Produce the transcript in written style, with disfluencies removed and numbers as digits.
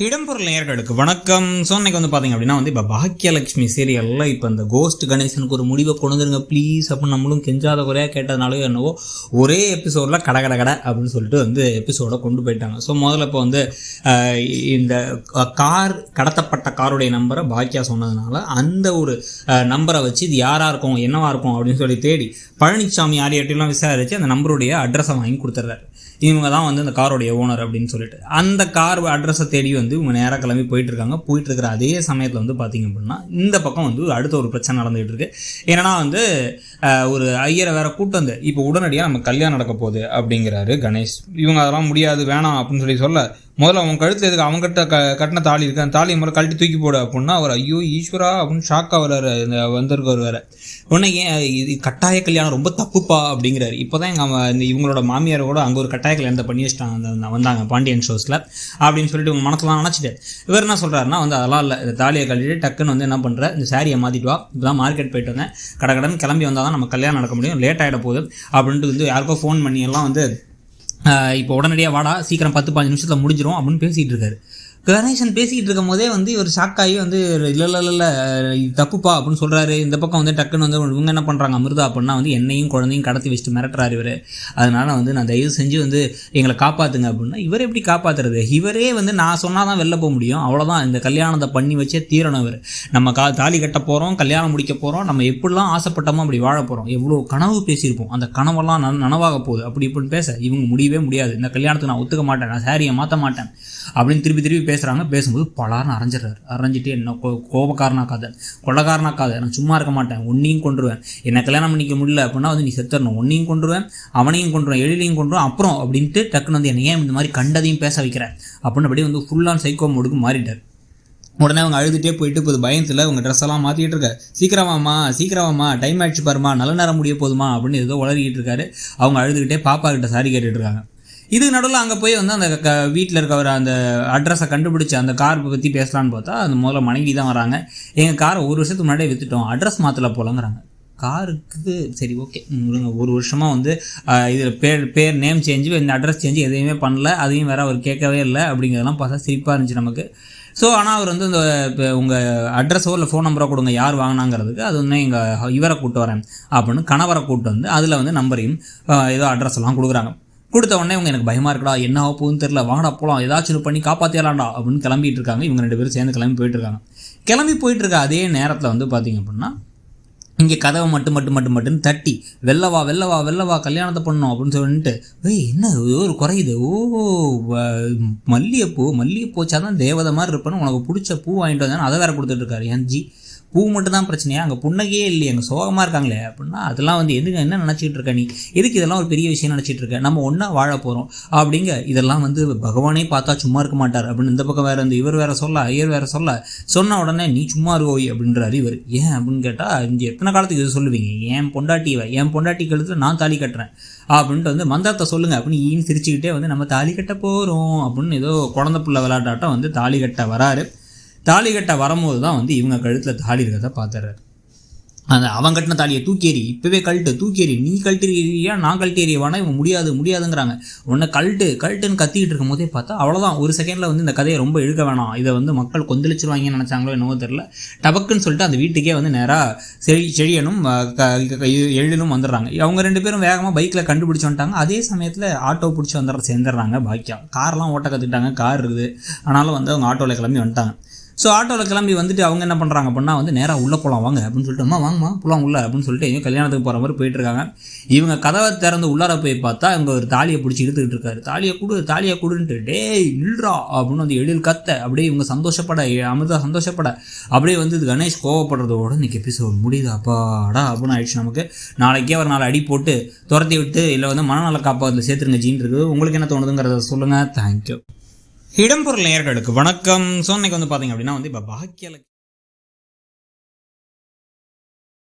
இடம்பொருள் நேயர்களுக்கு வணக்கம். இன்னைக்கு பார்த்தீங்க அப்படின்னா இப்போ பாக்கியலட்சுமி சீரியலில் இப்போ இந்த கோஸ்ட் கணேசனுக்கு ஒரு முடிவை கொண்டுருங்க ப்ளீஸ் அப்படின்னு நம்மளும் கெஞ்சாத குறையாக கேட்டதுனாலே என்னவோ ஒரே எபிசோடில் கடை அப்படின்னு சொல்லிட்டு எபிசோடை கொண்டு போயிட்டாங்க. முதல்ல இப்போ இந்த கார் கடத்தப்பட்ட காருடைய நம்பரை பாக்கியா சொன்னதுனால அந்த ஒரு நம்பரை வச்சு இது யாராக இருக்கும் என்னவா இருக்கும் அப்படின்னு சொல்லி தேடி பழனிசாமி யாரையாட்டிலாம் விசாரித்து அந்த நம்பருடைய அட்ரஸை வாங்கி கொடுத்துட்றாரு. இவங்க தான் அந்த காரோடைய ஓனர் அப்படின்னு சொல்லிட்டு அந்த கார் அட்ரஸை தேடி இவங்க நேராக கிளம்பி போயிட்டுருக்காங்க. போயிட்டுருக்கிற அதே சமயத்தில் பார்த்தீங்க அப்படின்னா இந்த பக்கம் அடுத்த ஒரு பிரச்சனை நடந்துகிட்டு இருக்கு. ஏன்னா ஒரு ஐயரை வேற கூட்டம் இப்போ உடனடியாக நம்ம கல்யாணம் நடக்க போகுது அப்படிங்கிறாரு கணேஷ். இவங்க அதெல்லாம் முடியாது வேணாம் அப்படின்னு சொல்ல முதல்ல அவங்க கழுத்து எதுக்கு அவங்ககிட்ட கட்டின தாலி இருக்கு அந்த தாலியை முதல்ல கழட்டி தூக்கி போடு அப்படின்னா அவர் ஐயோ ஈஸ்வரா அப்படின்னு ஷாக்காக வர்றாரு. இந்த வந்திருக்கவர் வேற உடனே ஏன் இது கட்டாய கல்யாணம் ரொம்ப தப்புப்பா அப்படிங்கிறாரு. இப்போ தான் இந்த இவங்களோட மாமியார் கூட அங்கே ஒரு கட்டாய கல்யாணத்தை பண்ணி வச்சுட்டாங்க வந்தாங்க பாண்டியன் ஷோஸில் அப்படின்னு சொல்லிட்டு இவங்க மனசுலாம் நினச்சிட்டு இவர் என்ன சொல்கிறாருன்னா அதெல்லாம் இல்லை இந்த தாலியை கழட்டிட்டு டக்குன்னு என்ன பண்ணுற இந்த சாரியை மாற்றிட்டு வா இப்போ தான் மார்க்கெட் போயிட்டு வந்தேன் கடன் கிளம்பி வந்தால் தான் நம்ம கல்யாணம் நடக்க முடியும் லேட் ஆகிட போகுது அப்படின்ட்டு யாருக்கோ ஃபோன் பண்ணி எல்லாம் இப்போ உடனடியாக வாடா சீக்கிரம் 10-15 நிமிஷத்தில் முடிஞ்சிடும் அப்படின்னு பேசிகிட்டு இருக்காரு. கணேசன் பேசிக்கிட்டு இருக்கும் போதே இவர் ஷாக்காகி இல்லை இது தப்புப்பா அப்படின்னு சொல்கிறாரு. இந்த பக்கம் டக்குன்னு இவங்க என்ன பண்ணுறாங்க அமிர்தா அப்படின்னா என்னையும் குழந்தையும் கடத்தி வச்சுட்டு மிரட்டுறாரு இவர். அதனால் நான் தயவு செஞ்சு எங்களை காப்பாற்றுங்க அப்படின்னா இவர் எப்படி காப்பாற்றுறது? இவரே நான் சொன்னால் தான் வெளில போக முடியும் அவ்வளோதான். இந்த கல்யாணத்தை பண்ணி வச்சே தீரணும். இவர் நம்ம தாலி கட்ட போகிறோம் கல்யாணம் முடிக்க போகிறோம் நம்ம எப்படிலாம் ஆசைப்பட்டோமோ அப்படி வாழ போகிறோம். எவ்வளோ கனவு பேசியிருப்போம் அந்த கனவெல்லாம் நனவாக போகுது அப்படி இப்படின்னு பேச இவங்க முடியவே முடியாது. இந்த கல்யாணத்துக்கு நான் ஒத்துக்க மாட்டேன் நான் சாரியை மாற்ற மாட்டேன் அப்படின்னு திருப்பி பேசுகிறாங்க. பேசும்போது பலார்னு அரைஞ்சிட்டு என்ன கோபக்காரனாக்காத கொள்ளக்காரனாக்காத நான் சும்மா இருக்க மாட்டேன் உன்னையும் கொண்டுருவேன் என்ன கல்யாணம் பண்ணிக்க முடியல அப்படின்னா நீ செத்துறணும் உன்னையும் கொண்டுருவேன் அவனையும் கொண்டுருவேன் எழிலையும் கொண்டுருவேன் அப்புறம் அப்படின்ட்டு டக்குன்னு என்னை ஏன் இந்த மாதிரி கண்டதையும் பேச வைக்கிறேன் அப்படின்னு அப்படியே ஃபுல்லாக சைக்கோ மோடுக்கு மாறிட்டார். உடனே அவங்க அழுதுகிட்டே போயிட்டு இப்போ பயத்தில் அவங்க ட்ரெஸ் எல்லாம் மாற்றிட்டு இருக்க சீக்கிரமாம்மா டைம் ஆயிடுச்சு பாருமா நல்ல நேரம் முடிய போதுமா அப்படின்னு ஏதோ உளறிக்கிட்டு இருக்காரு. அவங்க அழுதுகிட்டே பாப்பா கிட்ட சாரி கேட்டுட்டு இருக்காங்க. இதுக்கு நடுவில் அங்கே போய் அந்த வீட்டில் இருக்கவர் அந்த அட்ரஸை கண்டுபிடிச்சி அந்த கார் பற்றி பேசலான்னு பார்த்தா அந்த முதல்ல மனைவி தான் வராங்க. எங்கள் காரை 1 வருஷத்துக்கு முன்னாடியே விற்றுட்டோம் அட்ரஸ் மாற்றல போலங்கிறாங்க. காருக்கு சரி ஓகே 1 வருஷமாக இதில் பேர் நேம் சேஞ்சு இந்த அட்ரஸ் சேஞ்சு எதையுமே பண்ணல அதையும் வேறு அவர் கேட்கவே இல்லை அப்படிங்கிறதெல்லாம் பார்த்தா சிரிப்பாக இருந்துச்சு நமக்கு. ஆனால் அவர் இந்த இப்போ உங்கள் அட்ரஸோ இல்லை ஃபோன் நம்பரோ கொடுங்க யார் வாங்கினாங்கிறதுக்கு அது எங்கள் இவரை கூப்பிட்டு வரேன் அப்படின்னு கணவரை கூப்பிட்டு அதில் நம்பரையும் ஏதோ அட்ரஸ் எல்லாம் கொடுக்குறாங்க. கொடுத்த உடனே இவங்க எனக்கு பயமாக இருக்கடா என்ன ஆக போகுதுன்னு தெரியல வாங்கடா போகலாம் ஏதாச்சும் பண்ணி காப்பாற்றிடலாம்டா அப்படின்னு கிளம்பிட்டு இருக்காங்க. இவங்க 2 பேரும் சேர்ந்து கிளம்பி போயிட்டுருக்க அதே நேரத்தில் பார்த்தீங்க அப்படின்னா இங்கே கதவை மட்டும் தட்டி வெள்ளவா கல்யாணத்தை பண்ணணும் அப்படின்னு சொல்லிட்டு என்ன ஒரு குறையுது மல்லிகைப்பூ வச்சாதான் தேவதை மாதிரி இருப்பேன்னு உனக்கு பிடிச்ச பூ வாங்கிட்டு வந்தேன்னு அதை வேற கொடுத்துட்ருக்காரு. ஏன் ஜி பூ மட்டும் தான் பிரச்சனையா அங்கே புன்னகையே இல்லையே அங்கே சோகமாக இருக்காங்களே அப்படின்னா அதெல்லாம் எதுக்கு என்ன நினச்சிட்டு இருக்க நீ எதுக்கு இதெல்லாம் ஒரு பெரிய விஷயம் நினச்சிட்டு இருக்க நம்ம ஒன்றா வாழ போகிறோம் அப்படிங்க இதெல்லாம் பகவானே பார்த்தா சும்மா இருக்க மாட்டார் அப்படின்னு இந்த பக்கம் வேறு இவர் வேறு சொல்ல ஐயர் வேறு சொன்ன உடனே நீ சும்மா இருக்கோய் அப்படின்றாரு இவர். ஏன் அப்படின்னு கேட்டால் இங்கே எத்தனை காலத்துக்கு இது சொல்லுவீங்க என் பொண்டாட்டி கழுத்தில் நான் தாலி கட்டுறேன் அப்படின்ட்டு மந்திரத்தை சொல்லுங்கள் அப்படின்னு ஈன்னு சிரிச்சுக்கிட்டே நம்ம தாலி கட்ட போகிறோம் அப்படின்னு ஏதோ குழந்தை பிள்ளை விளையாட்டாட்டம் தாலி கட்ட வராரு. தாலி கட்ட வரும்போது தான் இவங்க கழுத்தில் தாலி இருக்கிறத பார்த்துறாரு. அவன் கட்டின தாலியை தூக்கேறி இப்போவே தூக்கேறி நீ கழட்டியா நான் கழட்டியறியவானா இவன் முடியாதுங்கிறாங்க. உன்னை கழட்டுன்னு கத்திக்கிட்டு இருக்கும் போதே பார்த்தா அவ்வளோதான். ஒரு செகண்டில் இந்த கதையை ரொம்ப இழுக்க வேணாம் இதை மக்கள் கொந்தளிச்சிருவாங்கன்னு நினச்சாங்களோ என்னவோ தெரில டபக்குன்னு சொல்லிட்டு அந்த வீட்டுக்கே நேராக செழியனும் எழிலும் வந்துடுறாங்க. அவங்க 2 பேரும் வேகமாக பைக்கில் கண்டுபிடிச்சி வந்துட்டாங்க. அதே சமயத்தில் ஆட்டோ பிடிச்சி சேர்ந்துடுறாங்க. பாக்கியா கார்லாம் ஓட்ட கற்றுக்கிட்டாங்க கார் இருக்குது ஆனாலும் அவங்க ஆட்டோவில் கிளம்பி வந்துட்டாங்க. ஆட்டோவில் கிளம்பி அவங்க என்ன பண்ணுறாங்க அப்படின்னா நேராக உள்ளே போகலாம் வாங்க அப்படின்னு சொல்லிட்டு வாங்கம்மா போகலாம் உள்ள அப்படின்னு சொல்லிட்டு எங்கள் கல்யாணத்துக்கு போகிற மாதிரி போயிட்டுருக்காங்க. இவங்க கதவை திறந்து உள்ளார போய் பார்த்தா இவங்க ஒரு தாலியை பிடிச்சி இழுத்துக்கிட்டு இருக்காரு. தாலியை கொடுன்ட்டு டேய் நில்றா அப்படின்னு எழில் கத்த அப்படியே இவங்க சந்தோஷப்பட அமிர்தா சந்தோஷப்பட அப்படியே கணேஷ் கோவப்படுறதோட இன்றைக்கி எபிசோட் முடியுது அப்பாடா அப்படின்னு ஆயிடுச்சு நமக்கு. நாளைக்கே ஒரு 4 அடி போட்டு துரத்தி விட்டு இல்லை மனநல காப்பாத்தில் சேர்த்துருங்க ஜீன் இருக்குது. உங்களுக்கு என்ன தோணுதுங்கிறத சொல்லுங்கள். தேங்க்யூ. இடம்பொருள் நேயர்களுக்கு வணக்கம். இன்னைக்கு பார்த்தீங்க அப்படின்னா இப்போ பாக்கியலட்சுமி